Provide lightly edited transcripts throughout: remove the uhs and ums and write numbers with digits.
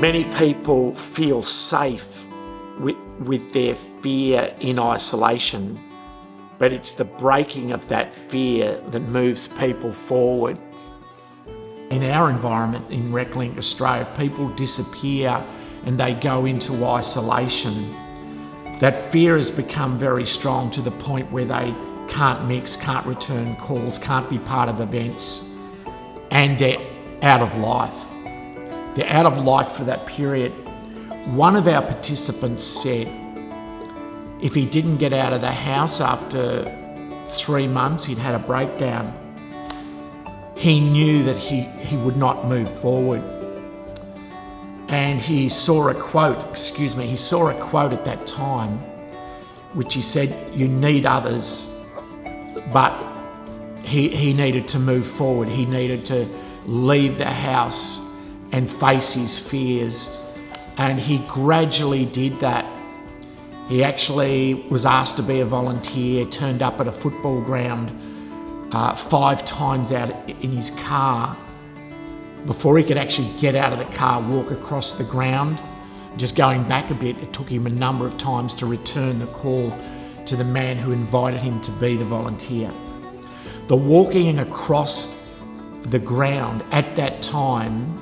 Many people feel safe with their fear in isolation, but it's the breaking of that fear that moves people forward. In our environment in Reclink Australia, people disappear and they go into isolation. That fear has become very strong to the point where they can't mix, can't return calls, can't be part of events, and they're out of life. They're out of life for that period. One of our participants said if he didn't get out of the house after 3 months, he'd had a breakdown. He knew that he would not move forward. And he saw a quote at that time, which he said, you need others, but he needed to move forward. He needed to leave the house and face his fears. And he gradually did that. He actually was asked to be a volunteer, turned up at a football ground 5 times out in his car. Before he could actually get out of the car, walk across the ground. Just going back a bit, it took him a number of times to return the call to the man who invited him to be the volunteer. The walking across the ground at that time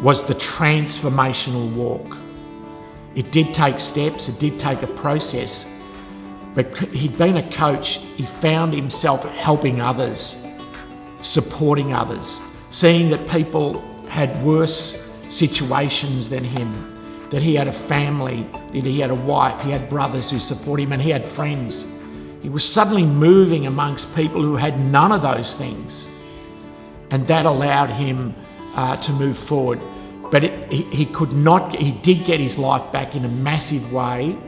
was the transformational walk. It did take steps, it did take a process, but he'd been a coach. He found himself helping others, supporting others, seeing that people had worse situations than him, that he had a family, that he had a wife, he had brothers who support him, and he had friends. He was suddenly moving amongst people who had none of those things, and that allowed him to move forward. But he did get his life back in a massive way.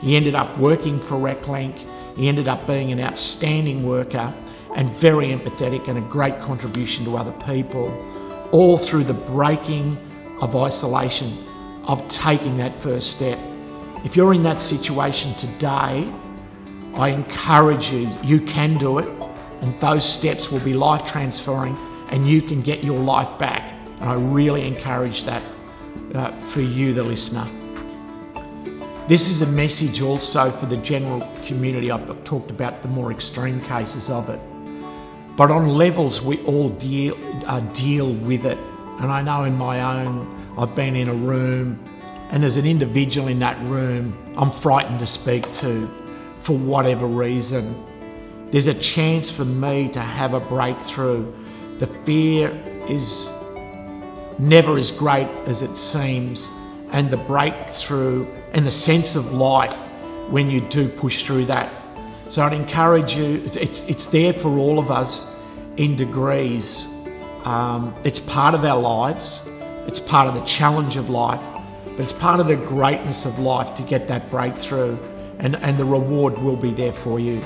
He ended up working for Reclink. He ended up being an outstanding worker and very empathetic and a great contribution to other people, all through the breaking of isolation, of taking that first step. If you're in that situation today, I encourage you, you can do it, and those steps will be life transferring and you can get your life back. And I really encourage that for you, the listener. This is a message also for the general community. I've talked about the more extreme cases of it. But on levels, we all deal with it. And I know in my own, I've been in a room, and as an individual in that room, I'm frightened to speak to for whatever reason. There's a chance for me to have a breakthrough. The fear is never as great as it seems, and the breakthrough and the sense of life when you do push through that. So I'd encourage you, it's there for all of us in degrees. It's part of our lives, it's part of the challenge of life, but it's part of the greatness of life to get that breakthrough, and the reward will be there for you.